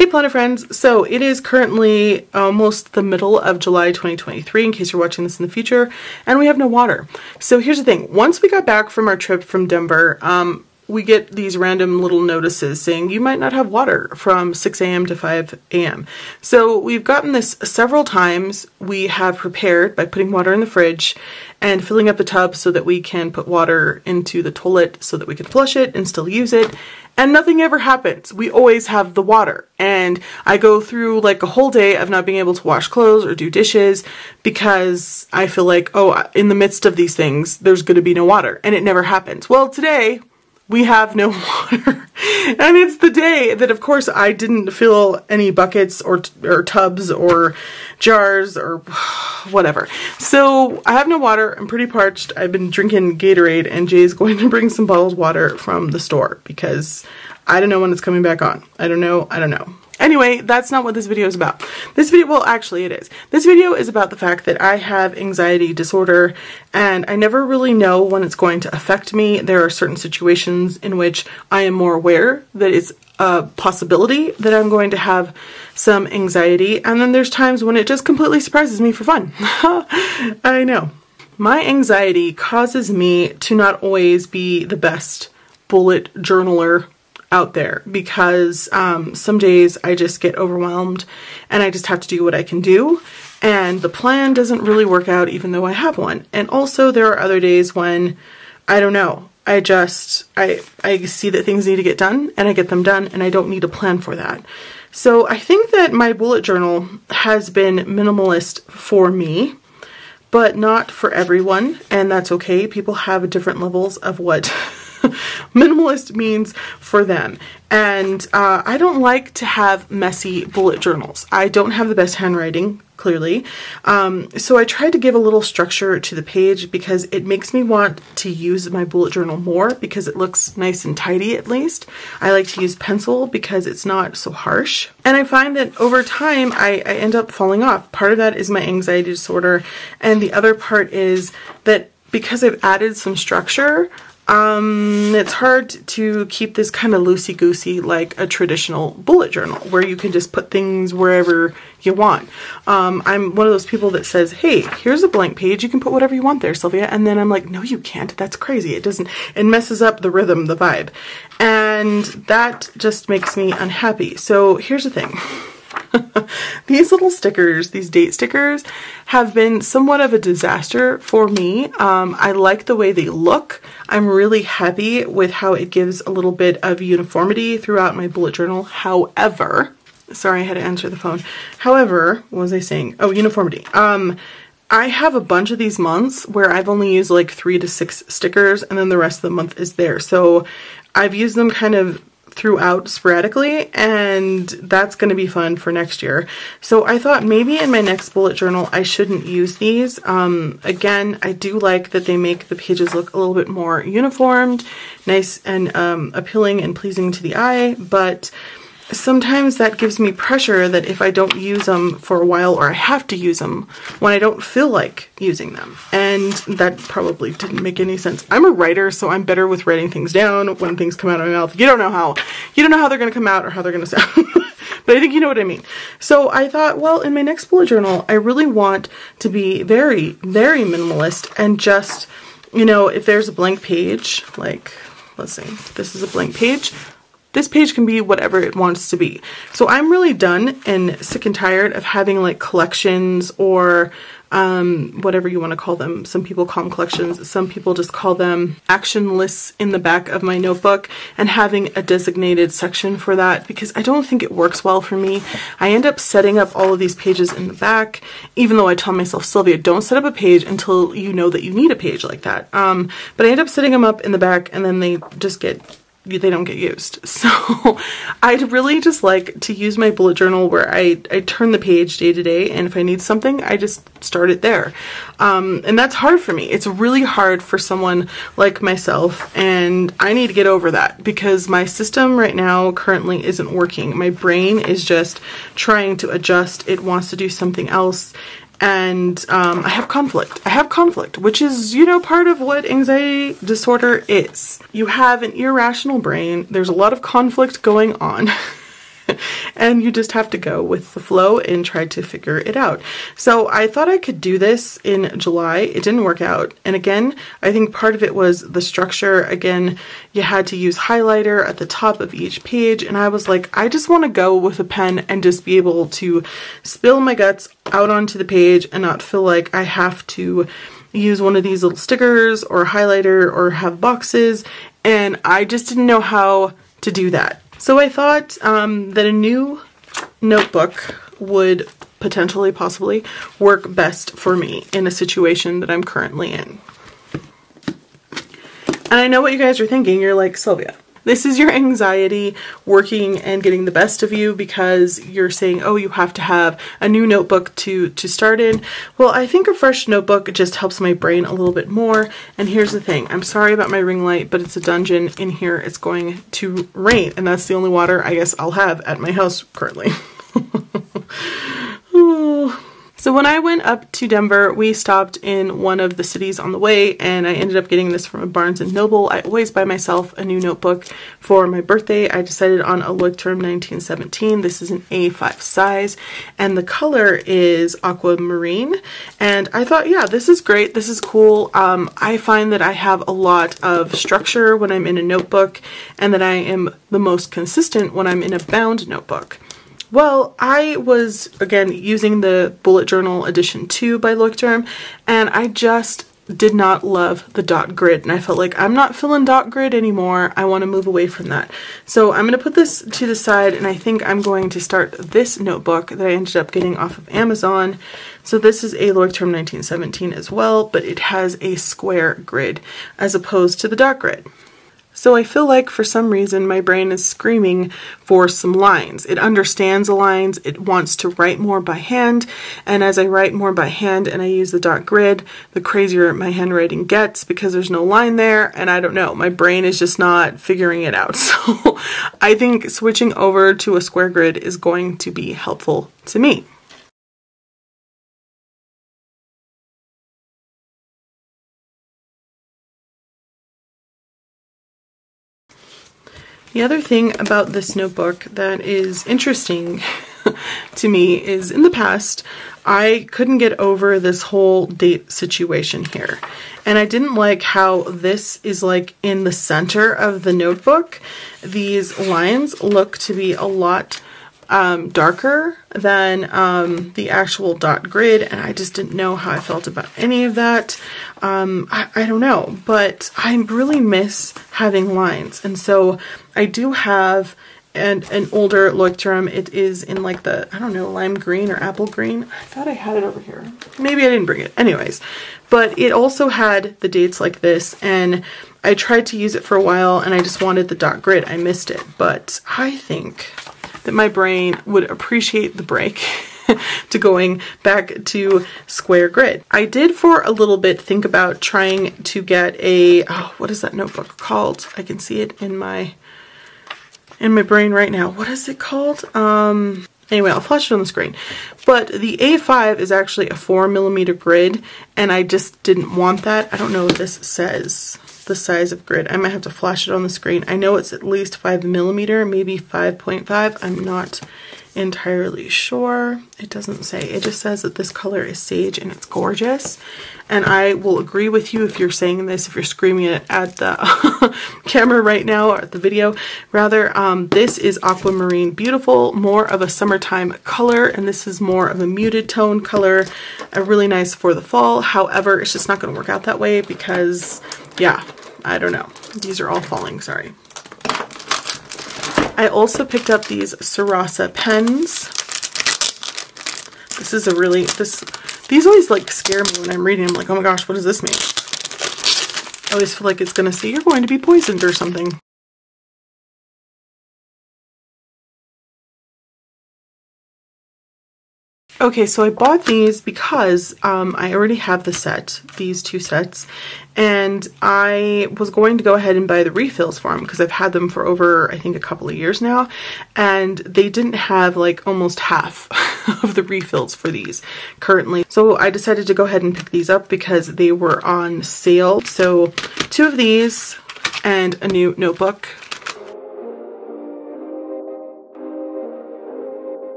Hey Planner friends, so it is currently almost the middle of July 2023 in case you're watching this in the future, and we have no water. So here's the thing, once we got back from our trip from Denver, we get these random little notices saying you might not have water from 6 a.m. to 5 a.m. So we've gotten this several times. We have prepared by putting water in the fridge and filling up the tub so that we can put water into the toilet so that we can flush it and still use it. And nothing ever happens. We always have the water. And I go through like a whole day of not being able to wash clothes or do dishes because I feel like, oh, in the midst of these things, there's going to be no water. And it never happens. Well, today we have no water. And it's the day that, of course, I didn't fill any buckets or tubs or jars or whatever. So I have no water. I'm pretty parched. I've been drinking Gatorade, and Jay's going to bring some bottled water from the store because I don't know when it's coming back on. I don't know. Anyway, that's not what this video is about. This video, well, actually it is. This video is about the fact that I have anxiety disorder and I never really know when it's going to affect me. There are certain situations in which I am more aware that it's a possibility that I'm going to have some anxiety, and then there's times when it just completely surprises me for fun. I know. My anxiety causes me to not always be the best bullet journaler out there because some days I just get overwhelmed and I just have to do what I can do, and the plan doesn't really work out even though I have one. And also there are other days when I don't know, I see that things need to get done and I get them done and I don't need a plan for that. So I think that my bullet journal has been minimalist for me, but not for everyone, and that's okay. People have different levels of what minimalist means for them. And I don't like to have messy bullet journals. I don't have the best handwriting, clearly. So I tried to give a little structure to the page because it makes me want to use my bullet journal more because it looks nice and tidy at least. I like to use pencil because it's not so harsh. And I find that over time I end up falling off. Part of that is my anxiety disorder, and the other part is that because I've added some structure, it's hard to keep this kind of loosey-goosey like a traditional bullet journal where you can just put things wherever you want. I'm one of those people that says, hey, here's a blank page, you can put whatever you want there, Sylvia. And then I'm like, no, you can't. That's crazy. It messes up the rhythm, the vibe. And that just makes me unhappy. So here's the thing. These little stickers, these date stickers, have been somewhat of a disaster for me. I like the way they look. I'm really happy with how it gives a little bit of uniformity throughout my bullet journal. However, sorry, I had to answer the phone. However, what was I saying? Oh, uniformity. I have a bunch of these months where I've only used like 3 to 6 stickers and then the rest of the month is there. So I've used them kind of throughout sporadically, and that's going to be fun for next year. So I thought maybe in my next bullet journal I shouldn't use these. Again, I do like that they make the pages look a little bit more uniformed, nice and appealing and pleasing to the eye, but sometimes that gives me pressure that if I don't use them for a while, or I have to use them when I don't feel like using them. And that probably didn't make any sense. I'm a writer, so I'm better with writing things down when things come out of my mouth. You don't know how they're going to come out or how they're going to sound. But I think you know what I mean. So I thought, well, in my next bullet journal, I really want to be very, very minimalist and just, you know, if there's a blank page, like, let's see, this is a blank page. This page can be whatever it wants to be. So I'm really done and sick and tired of having like collections or whatever you want to call them. Some people call them collections. Some people just call them action lists in the back of my notebook, and having a designated section for that because I don't think it works well for me. I end up setting up all of these pages in the back, even though I tell myself, Sylvia, don't set up a page until you know that you need a page like that. But I end up setting them up in the back and then they just they don't get used. So I'd really just like to use my bullet journal where I turn the page day to day, and if I need something, I just start it there. And that's hard for me. It's really hard for someone like myself, and I need to get over that because my system right now currently isn't working. My brain is just trying to adjust. It wants to do something else. And I have conflict, which is, you know, part of what anxiety disorder is. You have an irrational brain. There's a lot of conflict going on. and you just have to go with the flow and try to figure it out. So I thought I could do this in July. It didn't work out. And again, I think part of it was the structure. Again, you had to use highlighter at the top of each page, and I was like, I just want to go with a pen and just be able to spill my guts out onto the page and not feel like I have to use one of these little stickers or highlighter or have boxes, and I just didn't know how to do that. So I thought that a new notebook would potentially, possibly, work best for me in a situation that I'm currently in. And I know what you guys are thinking. You're like, Sylvia, this is your anxiety working and getting the best of you because you're saying, oh, you have to have a new notebook to start in. Well, I think a fresh notebook just helps my brain a little bit more. And here's the thing. I'm sorry about my ring light, but it's a dungeon. In here, it's going to rain. And that's the only water I guess I'll have at my house currently. So when I went up to Denver, we stopped in one of the cities on the way, and I ended up getting this from a Barnes & Noble. I always buy myself a new notebook for my birthday. I decided on a Leuchtturm 1917. This is an A5 size, and the color is aquamarine. And I thought, yeah, this is great. This is cool. I find that I have a lot of structure when I'm in a notebook, and that I am the most consistent when I'm in a bound notebook. Well, I was, again, using the Bullet Journal Edition 2 by Leuchtturm, and I just did not love the dot grid, and I felt like I'm not feeling dot grid anymore. I want to move away from that. So I'm going to put this to the side, and I think I'm going to start this notebook that I ended up getting off of Amazon. So this is a Leuchtturm 1917 as well, but it has a square grid as opposed to the dot grid. So I feel like for some reason my brain is screaming for some lines. It understands the lines, it wants to write more by hand, and as I write more by hand and I use the dot grid, the crazier my handwriting gets because there's no line there, and I don't know, my brain is just not figuring it out. So I think switching over to a square grid is going to be helpful to me. The other thing about this notebook that is interesting to me is in the past, I couldn't get over this whole date situation here. And I didn't like how this is like in the center of the notebook. These lines look to be a lot darker than the actual dot grid, and I just didn't know how I felt about any of that. I don't know, but I really miss having lines, and so I do have an older Leuchtturm. It is in like the, I don't know, lime green or apple green. I thought I had it over here. Maybe I didn't bring it. Anyways, but it also had the dates like this, and I tried to use it for a while, and I just wanted the dot grid. I missed it, but I think that my brain would appreciate the break to going back to square grid. I did for a little bit think about trying to get a, oh, what is that notebook called? I can see it in my brain right now. What is it called? Anyway, I'll flash it on the screen. But the A5 is actually a 4mm grid, and I just didn't want that. I don't know what this says, the size of grid. I might have to flash it on the screen. I know it's at least 5mm, maybe 5.5. I'm not entirely sure. It doesn't say. It just says that this color is sage and it's gorgeous. And I will agree with you if you're saying this, if you're screaming it at the camera right now, or at the video rather. This is aquamarine beautiful, more of a summertime color, and this is more of a muted tone color, really nice for the fall. However, it's just not going to work out that way because, yeah, I don't know. These are all falling, sorry. I also picked up these Sarasa pens. This is a really, these always like scare me when I'm reading them. Like, oh my gosh, what does this mean? I always feel like it's going to say you're going to be poisoned or something. Okay, so I bought these because I already have the set, these two sets, and I was going to go ahead and buy the refills for them because I've had them for over, I think, a couple of years now, and they didn't have like almost half of the refills for these currently. So I decided to go ahead and pick these up because they were on sale. So 2 of these and a new notebook